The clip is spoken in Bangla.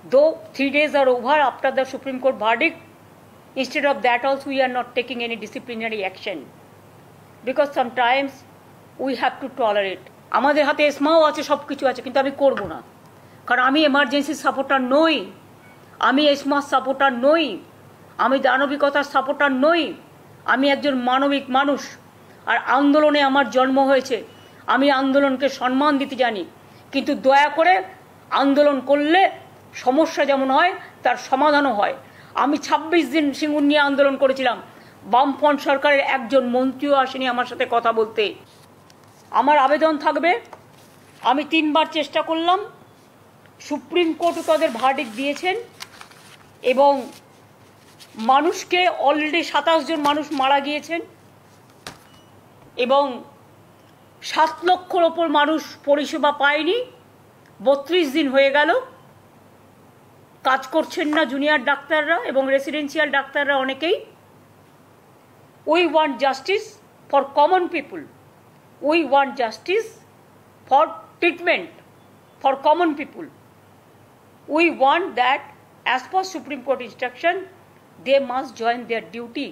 Though 3 days are over after the Supreme Court verdict, instead of that also we are not taking any disciplinary action. Because sometimes we have to tolerate. আমাদের হাতে এসমাও আছে, সব কিছু আছে, কিন্তু আমি করব না, কারণ আমি এমার্জেন্সি সাপোর্টার নই, আমি এসমার সাপোর্টার নই, আমি দানবিকতার সাপোর্টার নই, আমি একজন মানবিক মানুষ। আর আন্দোলনে আমার জন্ম হয়েছে, আমি আন্দোলনকে সম্মান দিতে জানি, কিন্তু দয়া করে আন্দোলন করলে সমস্যা যেমন হয় তার সমাধানও হয়। আমি 26 দিন সিঙ্গুর নিয়ে আন্দোলন করেছিলাম, বামফ্রন্ট সরকারের একজন মন্ত্রীও আসেনি আমার সাথে কথা বলতে। আমার আবেদন থাকবে, আমি 3 বার চেষ্টা করলাম, সুপ্রিম কোর্টও তাদের ভার্ডিক্ট দিয়েছেন এবং মানুষকে অলরেডি 27 জন মানুষ মারা গিয়েছেন এবং 7 লক্ষর ওপর মানুষ পরিষেবা পায়নি। 32 দিন হয়ে গেল, কাজ করছেন না জুনিয়র ডাক্তাররা এবং রেসিডেন্সিয়াল ডাক্তাররা অনেকেই। We want justice for common people, we want justice for treatment for common people. We want that as per Supreme Court instruction they must join their duty